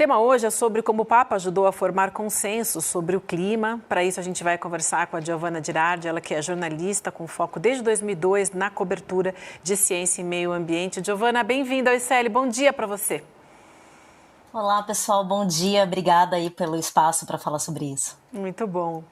tema hoje é sobre como o Papa ajudou a formar consenso sobre o clima. Para isso, a gente vai conversar com a Giovanna Girardi, ela que é jornalista com foco desde 2002 na cobertura de ciência e meio ambiente. Giovanna, bem-vinda ao ICL. Bom dia para você. Olá, pessoal. Bom dia. Obrigada aí pelo espaço para falar sobre isso. Muito bom.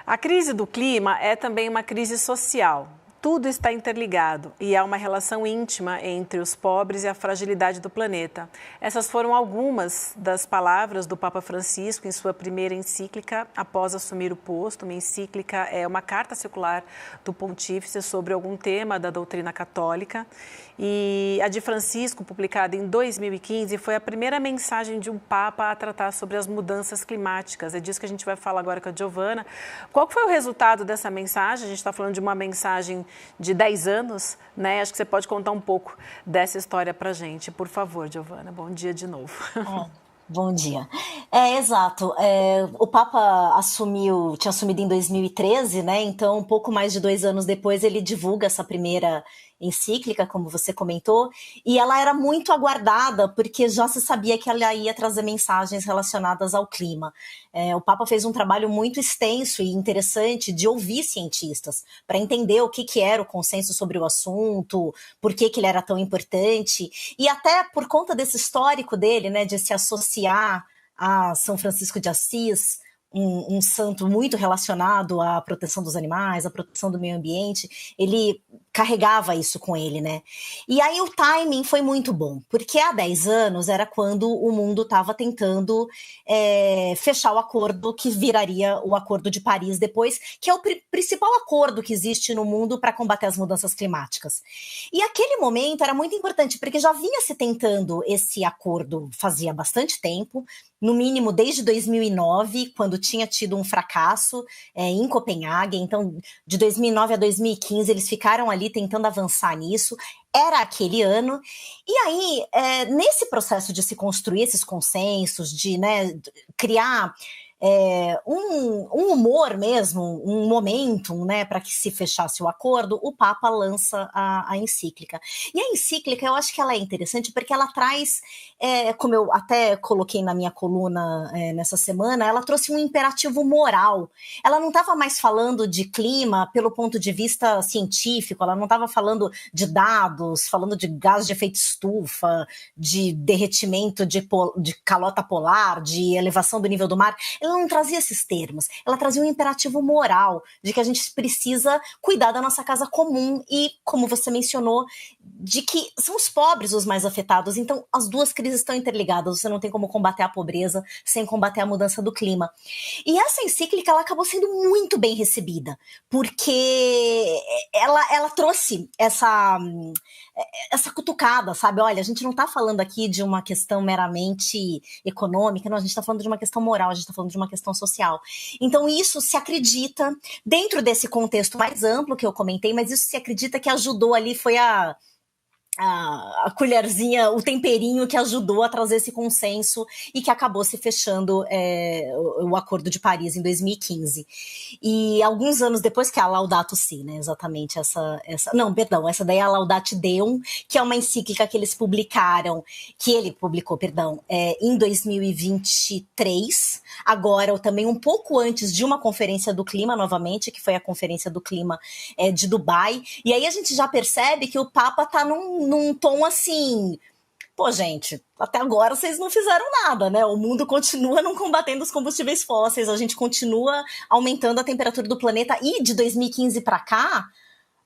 A crise do clima é também uma crise social. Tudo está interligado e há uma relação íntima entre os pobres e a fragilidade do planeta. Essas foram algumas das palavras do Papa Francisco em sua primeira encíclica após assumir o posto. Uma encíclica é uma carta circular do pontífice sobre algum tema da doutrina católica. E a de Francisco, publicada em 2015, foi a primeira mensagem de um Papa a tratar sobre as mudanças climáticas. É disso que a gente vai falar agora com a Giovanna. Qual foi o resultado dessa mensagem? A gente está falando de uma mensagem de 10 anos, né? Acho que você pode contar um pouco dessa história para a gente. Por favor, Giovanna. Bom dia de novo. Bom dia. Exato. O Papa tinha assumido em 2013, né? Então, um pouco mais de 2 anos depois, ele divulga essa primeira encíclica, como você comentou, e ela era muito aguardada, porque já se sabia que ela ia trazer mensagens relacionadas ao clima. O Papa fez um trabalho muito extenso e interessante de ouvir cientistas, para entender o que era o consenso sobre o assunto, por que ele era tão importante, e até por conta desse histórico dele, né, de se associar a São Francisco de Assis, um santo muito relacionado à proteção dos animais, à proteção do meio ambiente, ele carregava isso com ele, né? E aí o timing foi muito bom, porque há 10 anos era quando o mundo estava tentando fechar o acordo que viraria o Acordo de Paris depois, que é o principal acordo que existe no mundo para combater as mudanças climáticas. E aquele momento era muito importante, porque já vinha se tentando esse acordo fazia bastante tempo, no mínimo desde 2009, quando tinha tido um fracasso em Copenhague. Então, de 2009 a 2015, eles ficaram ali tentando avançar nisso. Era aquele ano. E aí, nesse processo de se construir esses consensos, de criar um humor mesmo, um momentum, né, para que se fechasse o acordo, o Papa lança a encíclica. E a encíclica, eu acho que ela é interessante porque ela traz, como eu até coloquei na minha coluna nessa semana, ela trouxe um imperativo moral. Ela não estava mais falando de clima pelo ponto de vista científico, ela não estava falando de dados, falando de gás de efeito estufa, de derretimento de calota polar, de elevação do nível do mar. Ela não trazia esses termos, ela trazia um imperativo moral de que a gente precisa cuidar da nossa casa comum e, como você mencionou, de que são os pobres os mais afetados. Então, as duas crises estão interligadas, você não tem como combater a pobreza sem combater a mudança do clima. E essa encíclica, ela acabou sendo muito bem recebida, porque ela trouxe essa cutucada, sabe? Olha, a gente não está falando aqui de uma questão meramente econômica, não, a gente está falando de uma questão moral, a gente está falando de uma questão social. Então isso se acredita, dentro desse contexto mais amplo que eu comentei, mas isso se acredita que ajudou ali, foi a colherzinha, o temperinho que ajudou a trazer esse consenso e que acabou se fechando o Acordo de Paris em 2015. E alguns anos depois, que é a Laudato Si, né, exatamente essa daí é a Laudate Deum, que é uma encíclica que eles publicaram, que ele publicou, em 2023, agora também um pouco antes de uma conferência do clima, novamente, que foi a conferência do clima de Dubai, e aí a gente já percebe que o Papa tá num tom assim, pô, gente, até agora vocês não fizeram nada, né? O mundo continua não combatendo os combustíveis fósseis, a gente continua aumentando a temperatura do planeta, e de 2015 para cá,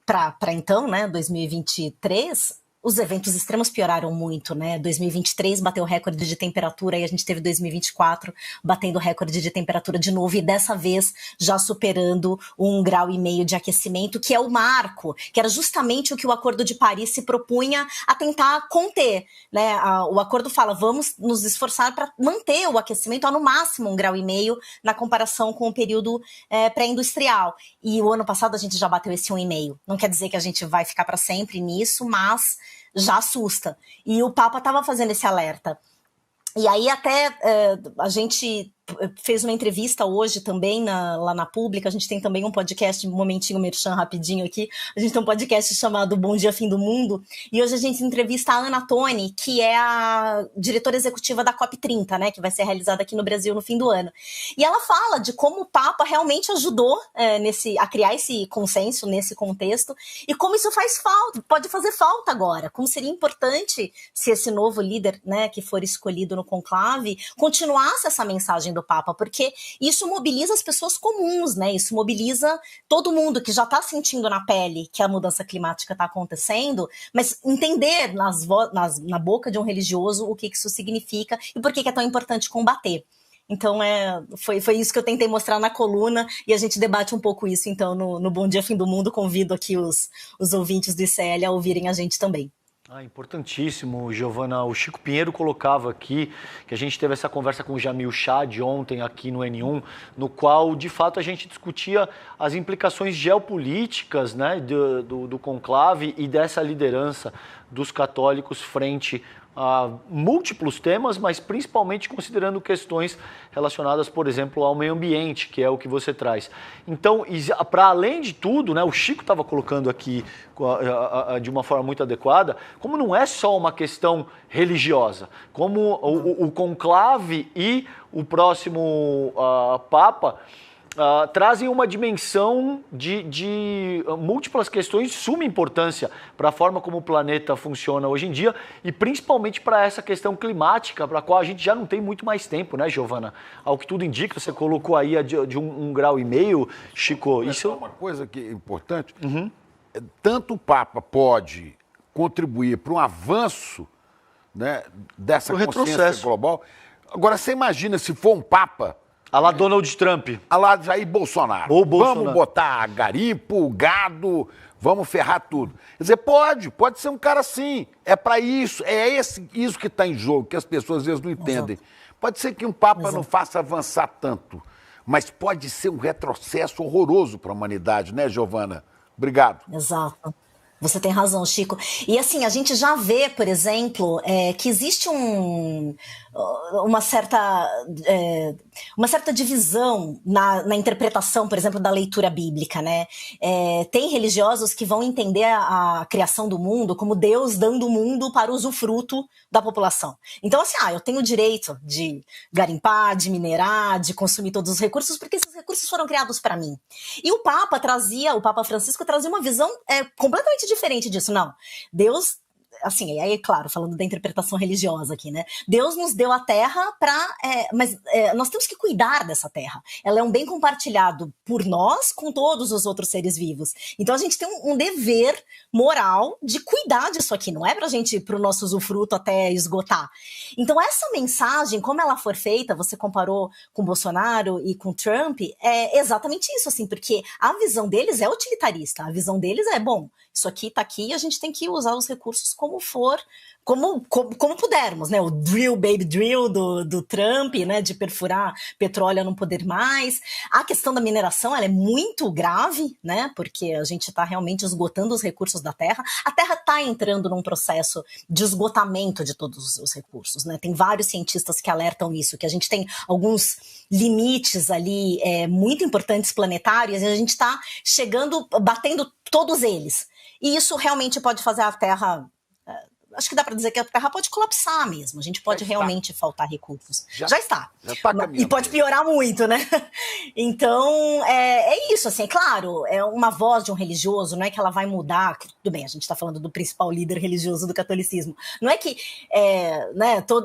para então, né, 2023, os eventos extremos pioraram muito, né? 2023 bateu o recorde de temperatura e a gente teve 2024 batendo o recorde de temperatura de novo, e dessa vez já superando 1,5 graus de aquecimento, que é o marco, que era justamente o que o Acordo de Paris se propunha a tentar conter, né? O acordo fala, vamos nos esforçar para manter o aquecimento a no máximo 1,5 graus na comparação com o período pré-industrial. E o ano passado a gente já bateu esse 1,5. Não quer dizer que a gente vai ficar para sempre nisso, mas já assusta. E o Papa estava fazendo esse alerta. E aí até a gente fez uma entrevista hoje também lá na Pública. A gente tem também um podcast, um momentinho merchan rapidinho aqui. A gente tem um podcast chamado Bom Dia Fim do Mundo. E hoje a gente entrevista a Ana Toni, que é a diretora executiva da COP30, né, que vai ser realizada aqui no Brasil no fim do ano. E ela fala de como o Papa realmente ajudou a criar esse consenso nesse contexto e como isso faz falta, pode fazer falta agora. Como seria importante se esse novo líder, né, que for escolhido no conclave, continuasse essa mensagem do Papa, porque isso mobiliza as pessoas comuns, né? Isso mobiliza todo mundo que já está sentindo na pele que a mudança climática está acontecendo, mas entender na boca de um religioso o que isso significa e por que é tão importante combater. Então, foi isso que eu tentei mostrar na coluna, e a gente debate um pouco isso, então, no Bom Dia Fim do Mundo. Convido aqui os ouvintes do ICL a ouvirem a gente também. Importantíssimo, Giovana. O Chico Pinheiro colocava aqui que a gente teve essa conversa com o Jamil Chad ontem aqui no N1, no qual, de fato, a gente discutia as implicações geopolíticas, né, do conclave e dessa liderança dos católicos frente a múltiplos temas, mas principalmente considerando questões relacionadas, por exemplo, ao meio ambiente, que é o que você traz. Então, para além de tudo, né, o Chico estava colocando aqui de uma forma muito adequada, como não é só uma questão religiosa, como o conclave e o próximo Papa trazem uma dimensão de múltiplas questões de suma importância para a forma como o planeta funciona hoje em dia e principalmente para essa questão climática, para a qual a gente já não tem muito mais tempo, né, Giovana? Ao que tudo indica, você colocou aí de 1,5 graus, Chico. Isso é uma coisa que é importante. Uhum. Tanto o Papa pode contribuir para um avanço, né, dessa consciência global. Agora, você imagina se for um Papa a lá Donald Trump. A lá Jair Bolsonaro. Vamos botar garimpo, gado, vamos ferrar tudo. Quer dizer, pode ser um cara assim. É para isso, isso que está em jogo, que as pessoas às vezes não entendem. Exato. Pode ser que um Papa não faça avançar tanto, mas pode ser um retrocesso horroroso para a humanidade, né, Giovana? Obrigado. Exato. Você tem razão, Chico. E assim, a gente já vê, por exemplo, que existe uma certa divisão na interpretação, por exemplo, da leitura bíblica, né? Tem religiosos que vão entender a criação do mundo como Deus dando o mundo para usufruto da população. Então, assim, eu tenho o direito de garimpar, de minerar, de consumir todos os recursos, porque esses recursos foram criados para mim. E o Papa Francisco trazia uma visão completamente diferente disso. Não, Deus, assim, aí, claro, falando da interpretação religiosa aqui, né? Deus nos deu a terra mas nós temos que cuidar dessa terra. Ela é um bem compartilhado por nós com todos os outros seres vivos. Então a gente tem um dever moral de cuidar disso aqui. Não é pra gente ir pro nosso usufruto até esgotar. Então essa mensagem, como ela for feita, você comparou com Bolsonaro e com Trump, é exatamente isso, assim, porque a visão deles é utilitarista. A visão deles é, bom, isso aqui tá aqui e a gente tem que usar os recursos como pudermos, né? O drill, baby drill do Trump, né? De perfurar petróleo a não poder mais. A questão da mineração, ela é muito grave, né? Porque a gente está realmente esgotando os recursos da terra. A terra está entrando num processo de esgotamento de todos os seus recursos, né? Tem vários cientistas que alertam isso, que a gente tem alguns limites ali muito importantes planetários e a gente está batendo todos eles. E isso realmente pode fazer a Terra... Acho que dá para dizer que a Terra pode colapsar mesmo. A gente pode realmente faltar recursos. Já está. E pode piorar muito, né? Então, é isso, assim, claro, é uma voz de um religioso, não é que ela vai mudar. Tudo bem, a gente está falando do principal líder religioso do catolicismo. Não é que,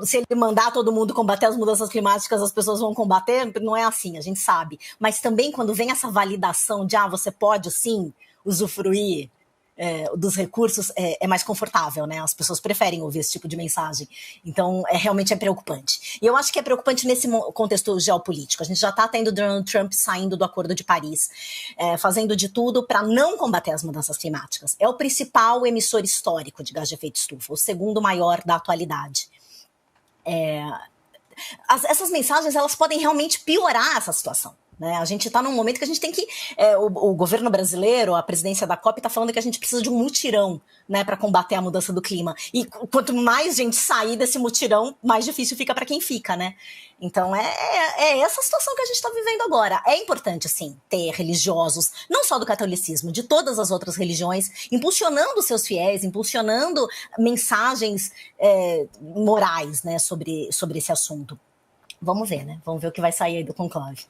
se ele mandar todo mundo combater as mudanças climáticas, as pessoas vão combater, não é assim, a gente sabe. Mas também quando vem essa validação de, você pode sim usufruir dos recursos, é mais confortável, né? As pessoas preferem ouvir esse tipo de mensagem. Então, realmente é preocupante. E eu acho que é preocupante nesse contexto geopolítico. A gente já está tendo Donald Trump saindo do Acordo de Paris, fazendo de tudo para não combater as mudanças climáticas. É o principal emissor histórico de gás de efeito estufa, o segundo maior da atualidade. Essas mensagens, elas podem realmente piorar essa situação. né? A gente está num momento que a gente tem que... o governo brasileiro, a presidência da COP está falando que a gente precisa de um mutirão, né, para combater a mudança do clima. E quanto mais gente sair desse mutirão, mais difícil fica para quem fica, né? Então é essa situação que a gente está vivendo agora. É importante, sim, ter religiosos, não só do catolicismo, de todas as outras religiões, impulsionando seus fiéis, impulsionando mensagens morais, né, sobre esse assunto. Vamos ver, né? Vamos ver o que vai sair aí do conclave.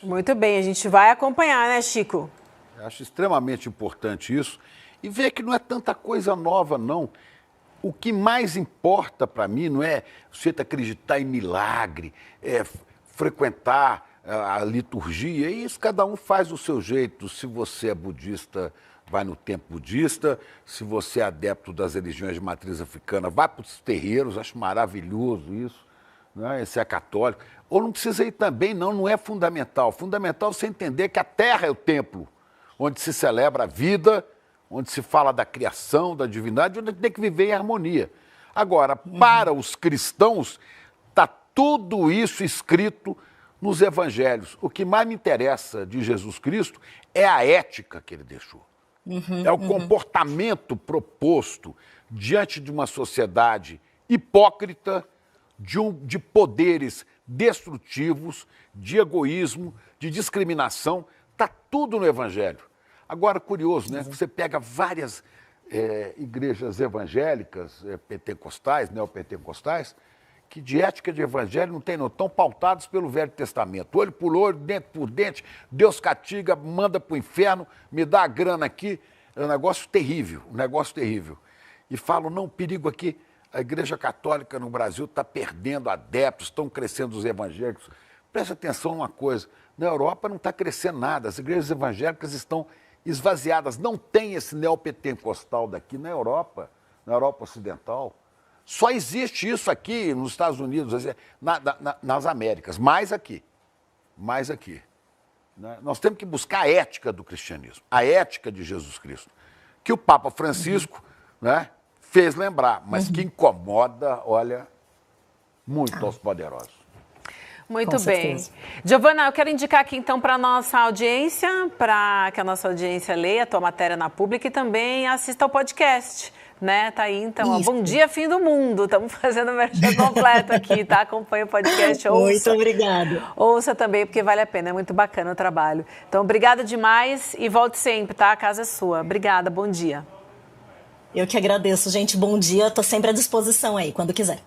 Muito bem, a gente vai acompanhar, né, Chico? Eu acho extremamente importante isso. E ver que não é tanta coisa nova, não. O que mais importa para mim não é você acreditar em milagre, frequentar a liturgia. Isso cada um faz do seu jeito. Se você é budista, vai no templo budista. Se você é adepto das religiões de matriz africana, vai para os terreiros. Acho maravilhoso isso. Né? Se é católico. Ou não precisa ir também, não é fundamental. Fundamental é você entender que a terra é o templo, onde se celebra a vida, onde se fala da criação, da divindade, onde tem que viver em harmonia. Agora, para os cristãos, está tudo isso escrito nos evangelhos. O que mais me interessa de Jesus Cristo é a ética que ele deixou. É o comportamento proposto diante de uma sociedade hipócrita, de poderes destrutivos, de egoísmo, de discriminação. Está tudo no evangelho. Agora, curioso, né? Você pega várias igrejas evangélicas, pentecostais, neopentecostais, que de ética de evangelho não tem, não, estão pautados pelo Velho Testamento. Olho por olho, dente por dente, Deus castiga, manda para o inferno, me dá a grana aqui. É um negócio terrível, E falo, não, perigo aqui, a Igreja Católica no Brasil está perdendo adeptos, estão crescendo os evangélicos. Preste atenção numa coisa, na Europa não está crescendo nada, as igrejas evangélicas estão esvaziadas, não tem esse neopentecostal daqui na Europa Ocidental. Só existe isso aqui nos Estados Unidos, nas Américas, mais aqui. Né? Nós temos que buscar a ética do cristianismo, a ética de Jesus Cristo, que o Papa Francisco fez lembrar, mas que incomoda, olha, muito aos poderosos. Muito bem. Giovana, eu quero indicar aqui então para a nossa audiência, para que a nossa audiência leia a tua matéria na Pública e também assista ao podcast, né? Tá aí então, ó, Bom Dia Fim do Mundo, estamos fazendo o merchan completo aqui, tá? Acompanha o podcast, ouça. Muito obrigada. Ouça também, porque vale a pena, é muito bacana o trabalho. Então, obrigada demais e volte sempre, tá? A casa é sua. Obrigada, bom dia. Eu que agradeço, gente, bom dia, estou sempre à disposição aí, quando quiser.